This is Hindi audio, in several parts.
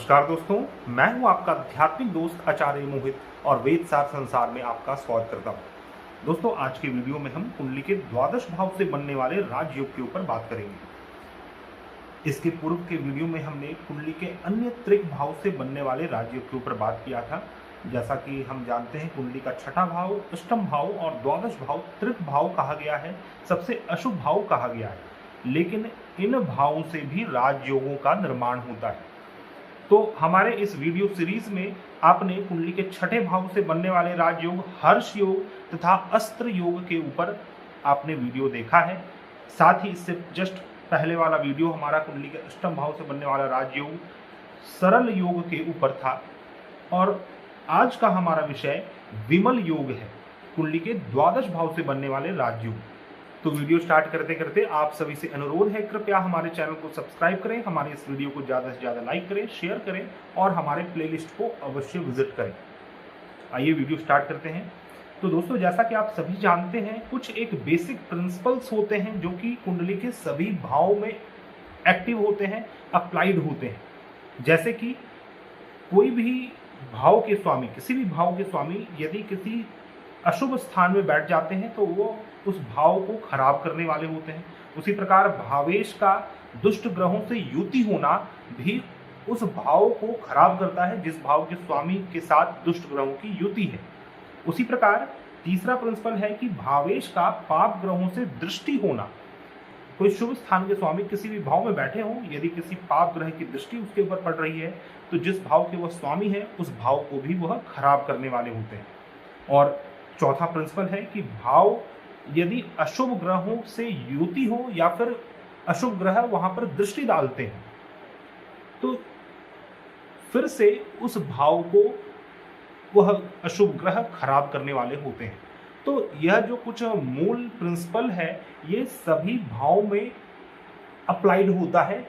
नमस्कार दोस्तों, मैं हूं आपका आध्यात्मिक दोस्त आचार्य मोहित और वेद सार संसार में आपका स्वागत करता हूं। दोस्तों, आज के वीडियो में हम कुंडली के द्वादश भाव से बनने वाले राजयोग के ऊपर बात करेंगे। इसके पूर्व के वीडियो में हमने कुंडली के अन्य त्रिक भाव से बनने वाले राजयोग के ऊपर बात किया था। जैसा कि हम जानते हैं, कुंडली का छठा भाव, अष्टम भाव और द्वादश भाव त्रिक भाव कहा गया है, सबसे अशुभ भाव कहा गया है। लेकिन इन भावों से भी राजयोगों का निर्माण होता है। तो हमारे इस वीडियो सीरीज में आपने कुंडली के छठे भाव से बनने वाले राजयोग, हर्ष योग तथा अस्त्र योग के ऊपर आपने वीडियो देखा है। साथ ही इससे जस्ट पहले वाला वीडियो हमारा कुंडली के अष्टम भाव से बनने वाला राजयोग, सरल योग के ऊपर था। और आज का हमारा विषय विमल योग है, कुंडली के द्वादश भाव से बनने वाले राजयोग। तो वीडियो स्टार्ट करते करते आप सभी से अनुरोध है, कृपया हमारे चैनल को सब्सक्राइब करें, हमारे इस वीडियो को ज़्यादा से ज़्यादा लाइक करें, शेयर करें और हमारे प्लेलिस्ट को अवश्य विजिट करें। आइए वीडियो स्टार्ट करते हैं। तो दोस्तों, जैसा कि आप सभी जानते हैं, कुछ एक बेसिक प्रिंसिपल्स होते हैं जो कि कुंडली के सभी भाव में एक्टिव होते हैं, अप्लाइड होते हैं। जैसे कि कोई भी भाव के स्वामी, किसी भी भाव के स्वामी यदि किसी अशुभ स्थान में बैठ जाते हैं तो वो उस भाव को खराब करने वाले होते हैं। उसी प्रकार भावेश का दुष्ट ग्रहों से युति होना भी उस भाव को खराब करता है जिस भाव के स्वामी के साथ दुष्ट ग्रहों की युति है। उसी प्रकार तीसरा प्रिंसिपल है कि भावेश का पाप ग्रहों से दृष्टि होना। कोई शुभ स्थान के स्वामी किसी भी भाव में बैठे हों, यदि किसी पाप ग्रह की दृष्टि उसके ऊपर पड़ रही है तो जिस भाव के वह स्वामी है उस भाव को भी वह खराब करने वाले होते हैं। और चौथा प्रिंसिपल है कि भाव यदि अशुभ ग्रहों से युति हो या फिर अशुभ ग्रह वहां पर दृष्टि डालते हैं तो फिर से उस भाव को वह अशुभ ग्रह खराब करने वाले होते हैं। तो यह जो कुछ मूल प्रिंसिपल है ये सभी भाव में अप्लाइड होता है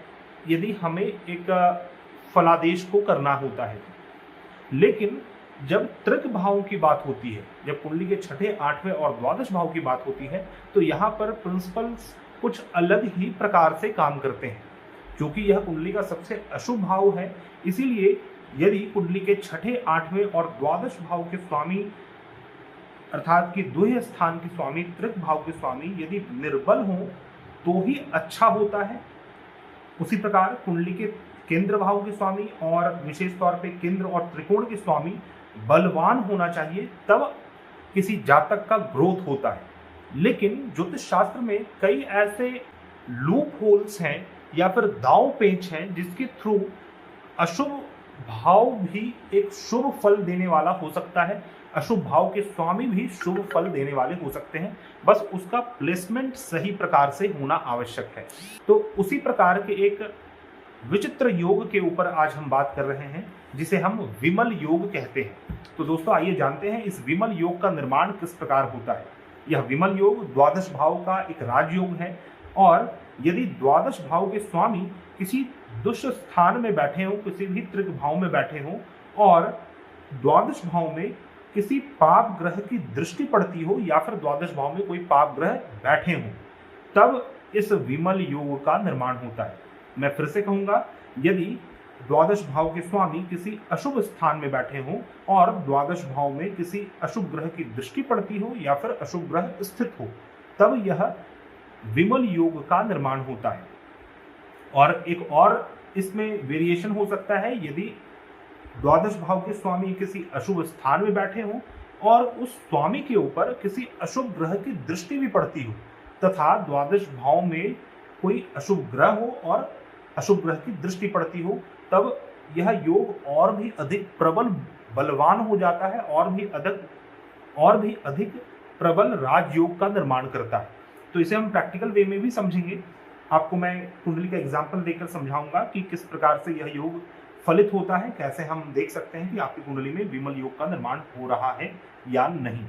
यदि हमें एक फलादेश को करना होता है। लेकिन जब त्रिक भावों की बात होती है, जब कुंडली के छठे, आठवें और द्वादश भाव की बात होती है तो यहाँ पर प्रिंसिपल्स कुछ अलग ही प्रकार से काम करते हैं। क्योंकि यह कुंडली का सबसे अशुभ भाव है, इसीलिए यदि कुंडली के छठे, आठवें और द्वादश भाव के स्वामी अर्थात कि द्वितीय स्थान के स्वामी, त्रिक भाव के स्वामी यदि निर्बल हों तो ही अच्छा होता है। उसी प्रकार कुंडली के केंद्र भाव के स्वामी और विशेष तौर पे केंद्र और त्रिकोण के स्वामी बलवान होना चाहिए, तब किसी जातक का ग्रोथ होता है। लेकिन ज्योतिष शास्त्र में कई ऐसे लूप होल्स हैं या फिर दांव पेंच हैं जिसके थ्रू अशुभ भाव भी एक शुभ फल देने वाला हो सकता है, अशुभ भाव के स्वामी भी शुभ फल देने वाले हो सकते हैं। बस उसका प्लेसमेंट सही प्रकार से होना आवश्यक है। तो उसी प्रकार के एक विचित्र योग के ऊपर आज हम बात कर रहे हैं जिसे हम विमल योग कहते हैं। तो दोस्तों, आइए जानते हैं इस विमल योग का निर्माण किस प्रकार होता है। यह विमल योग द्वादश भाव का एक राजयोग है और यदि द्वादश भाव के स्वामी किसी दुष्ट स्थान में बैठे हों, किसी भी त्रिक भाव में बैठे हों और द्वादश भाव में किसी पाप ग्रह की दृष्टि पड़ती हो या फिर द्वादश भाव में कोई पाप ग्रह बैठे हों, तब इस विमल योग का निर्माण होता है। मैं फिर से कहूंगा, यदि द्वादश भाव के स्वामी किसी अशुभ स्थान में बैठे हों और द्वादश भाव में किसी अशुभ ग्रह की दृष्टि पड़ती हो या फिर अशुभ ग्रह स्थित हो, तब यह विमल योग का निर्माण होता है। और एक और इसमें वेरिएशन हो सकता है, यदि द्वादश भाव के स्वामी किसी अशुभ स्थान में बैठे हों और उस स्वामी के ऊपर किसी अशुभ ग्रह की दृष्टि भी पड़ती हो तथा द्वादश भाव में कोई अशुभ ग्रह हो और अशुभ ग्रह की दृष्टि पड़ती हो, तब यह योग और भी अधिक प्रबल, बलवान हो जाता है और भी अधिक प्रबल राजयोग का निर्माण करता है। तो इसे हम प्रैक्टिकल वे में भी समझेंगे। आपको मैं कुंडली का एग्जाम्पल देकर समझाऊंगा कि किस प्रकार से यह योग फलित होता है, कैसे हम देख सकते हैं कि आपकी कुंडली में विमल योग का निर्माण हो रहा है या नहीं।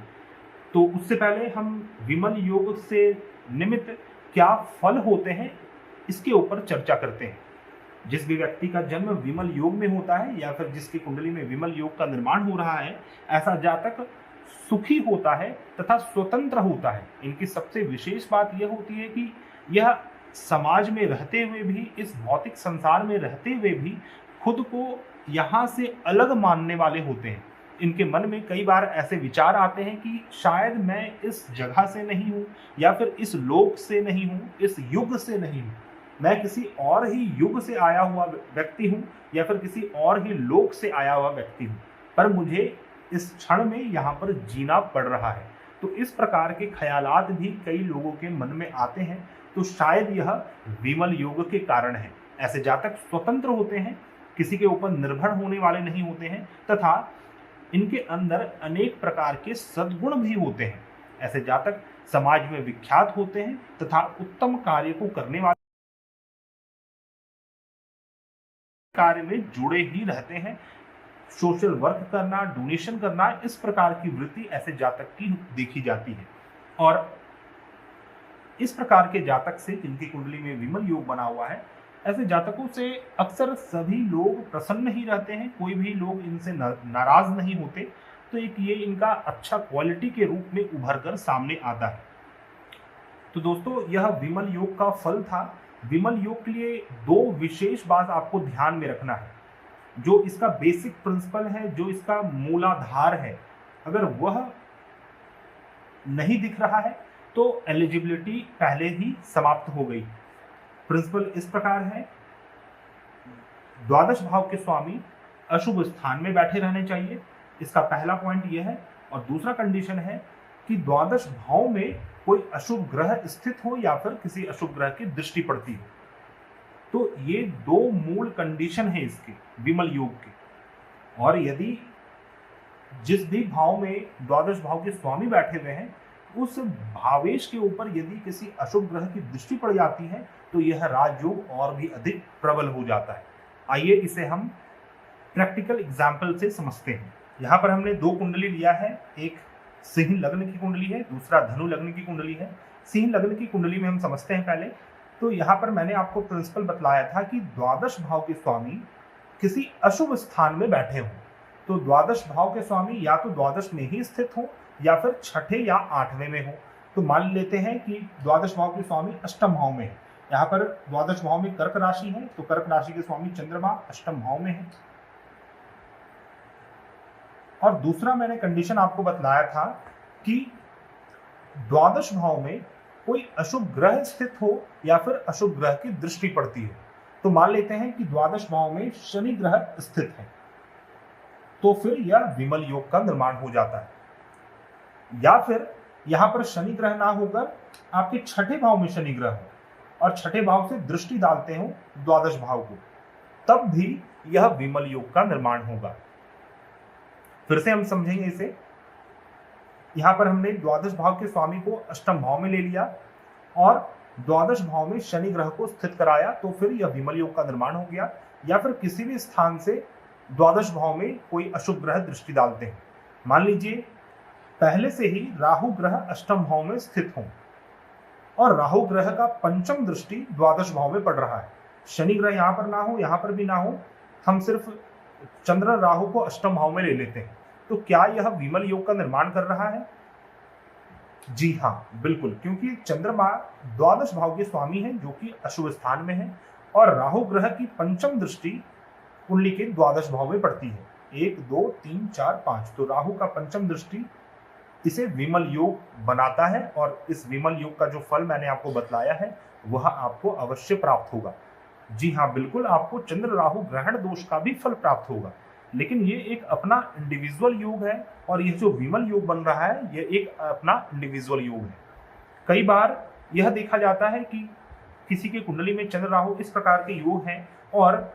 तो उससे पहले हम विमल योग से निमित्त क्या फल होते हैं इसके ऊपर चर्चा करते हैं। जिस भी व्यक्ति का जन्म विमल योग में होता है या फिर जिसकी कुंडली में विमल योग का निर्माण हो रहा है, ऐसा जातक सुखी होता है तथा स्वतंत्र होता है। इनकी सबसे विशेष बात यह होती है कि यह समाज में रहते हुए भी, इस भौतिक संसार में रहते हुए भी खुद को यहाँ से अलग मानने वाले होते हैं। इनके मन में कई बार ऐसे विचार आते हैं कि शायद मैं इस जगह से नहीं हूँ, या फिर इस लोक से नहीं हूँ, इस युग से नहीं हूँ, मैं किसी और ही युग से आया हुआ व्यक्ति हूँ, या फिर किसी और ही लोक से आया हुआ व्यक्ति हूँ, पर मुझे इस क्षण में यहाँ पर जीना पड़ रहा है। तो इस प्रकार के ख्यालात भी कई लोगों के मन में आते हैं। तो शायद यह विमल योग के कारण है। ऐसे जातक स्वतंत्र होते हैं, किसी के ऊपर निर्भर होने वाले नहीं होते हैं, तथा इनके अंदर अनेक प्रकार के सद्गुण भी होते हैं। ऐसे जातक समाज में विख्यात होते हैं तथा उत्तम कार्य को करने वाले कार्य में जुड़े ही रहते हैं। सोशल वर्क करना, डोनेशन करना, इस प्रकार की वृत्ति ऐसे जातक की देखी जाती है। और इस प्रकार के जातक से जिनकी कुंडली में विमल योग बना हुआ है, ऐसे जातकों से अक्सर सभी लोग प्रसन्न ही रहते हैं, कोई भी लोग इनसे नाराज नहीं होते। तो एक ये इनका अच्छा क्वालिटी के रूप में उभर कर सामने आता है। तो दोस्तों, यह विमल योग का फल था। विमल योग के लिए दो विशेष बात आपको ध्यान में रखना है। जो इसका बेसिक प्रिंसिपल है, जो इसका मूलाधार है, अगर वह नहीं दिख रहा है तो एलिजिबिलिटी पहले ही समाप्त हो गई। प्रिंसिपल इस प्रकार है, द्वादश भाव के स्वामी अशुभ स्थान में बैठे रहने चाहिए, इसका पहला पॉइंट यह है। और दूसरा कंडीशन है कि द्वादश भाव में कोई अशुभ ग्रह स्थित हो या फिर किसी अशुभ ग्रह की दृष्टि पड़ती हो। तो ये दो मूल कंडीशन है इसके विमल योग के। और यदि जिस भी भाव में द्वादश भाव के स्वामी बैठे हुए हैं, उस भावेश के ऊपर यदि किसी अशुभ ग्रह की दृष्टि पड़ जाती है तो यह राजयोग और भी अधिक प्रबल हो जाता है। आइए इसे हम प्रैक्टिकल एग्जाम्पल से समझते हैं। यहाँ पर हमने दो कुंडली लिया है, एक सिंह लग्न की कुंडली है, दूसरा धनु लग्न की कुंडली है। सिंह लग्न की कुंडली में हम समझते हैं पहले। तो यहाँ पर मैंने आपको प्रिंसिपल बतलाया था कि द्वादश भाव के स्वामी किसी अशुभ स्थान में बैठे हों। तो द्वादश भाव के स्वामी या तो द्वादश में ही स्थित हो या फिर छठे या आठवें में हो। तो मान लेते हैं कि द्वादश भाव के स्वामी अष्टम भाव में है। यहाँ पर द्वादश भाव में कर्क राशि है, तो कर्क राशि के स्वामी चंद्रमा अष्टम भाव में है। और दूसरा मैंने कंडीशन आपको बतलाया था कि द्वादश भाव में कोई अशुभ ग्रह स्थित हो या फिर अशुभ ग्रह की दृष्टि पड़ती है। तो मान लेते हैं कि द्वादश भाव में शनि ग्रह स्थित है, तो फिर यह विमल योग का निर्माण हो जाता है। या फिर यहां पर शनि ग्रह ना होकर आपके छठे भाव में शनि ग्रह हो और छठे भाव से दृष्टि डालते हो द्वादश भाव को, तब भी यह विमल योग का निर्माण होगा। फिर से हम समझेंगे इसे। यहां पर हमने द्वादश भाव के स्वामी को अष्टम भाव में ले लिया और द्वादश भाव में शनि ग्रह को स्थित कराया, तो फिर यह विमल योग का निर्माण हो गया। या फिर किसी भी स्थान से द्वादश भाव में कोई अशुभ ग्रह दृष्टि डालते हैं। मान लीजिए पहले से ही राहु ग्रह अष्टम भाव में स्थित हो और राहु ग्रह का पंचम दृष्टि द्वादश भाव में पड़ रहा है। शनि ग्रह यहां पर ना हो, यहां पर भी ना हो, हम सिर्फ चंद्र राहु को अष्टम भाव में ले लेते हैं। तो क्या यह विमल योग का निर्माण कर रहा है? जी हाँ, बिल्कुल, क्योंकि चंद्रमा द्वादश भाव के स्वामी है जो कि अशुभ स्थान में है और राहु ग्रह की पंचम दृष्टि कुंडली के द्वादश भाव में पड़ती है। 1 2 3 4 5, तो राहु का पंचम दृष्टि इसे विमल योग बनाता है। और इस विमल योग का जो फल मैंने आपको बतलाया है वह आपको अवश्य प्राप्त होगा। जी हाँ, बिल्कुल, आपको चंद्र राहु ग्रहण दोष का भी फल प्राप्त होगा। लेकिन ये एक अपना इंडिविजुअल योग है और यह जो विमल योग बन रहा है यह एक अपना इंडिविजुअल योग है। कई बार यह देखा जाता है कि किसी के कुंडली में चंद्र राहु इस प्रकार के योग हैं और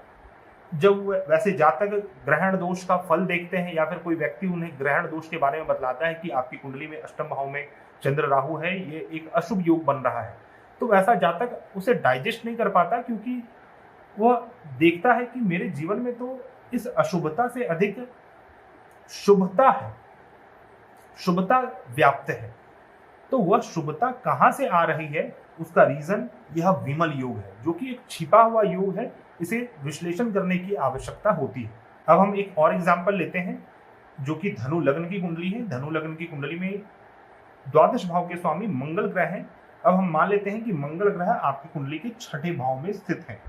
जब वैसे जातक ग्रहण दोष का फल देखते हैं या फिर कोई व्यक्ति उन्हें ग्रहण दोष के बारे में बतलाता है कि आपकी कुंडली में अष्टम भाव में चंद्र राहु है, ये एक अशुभ योग बन रहा है, तो वैसा जातक उसे डाइजेस्ट नहीं कर पाता, क्योंकि वह देखता है कि मेरे जीवन में तो इस अशुभता से अधिक शुभता है, शुभता व्याप्त है। तो वह शुभता कहां से आ रही है, उसका रीजन यह विमल योग है, जो कि एक छिपा हुआ योग है। इसे विश्लेषण करने की आवश्यकता होती है। अब हम एक और एग्जाम्पल लेते हैं जो कि धनु लग्न की कुंडली है। धनु लग्न की कुंडली में द्वादश भाव के स्वामी मंगल ग्रह हैं। अब हम मान लेते हैं कि मंगल ग्रह आपकी कुंडली के छठे भाव में स्थित है।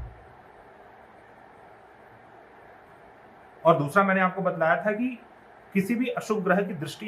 और दूसरा मैंने आपको बतलाया था कि किसी भी अशुभ ग्रह की दृष्टि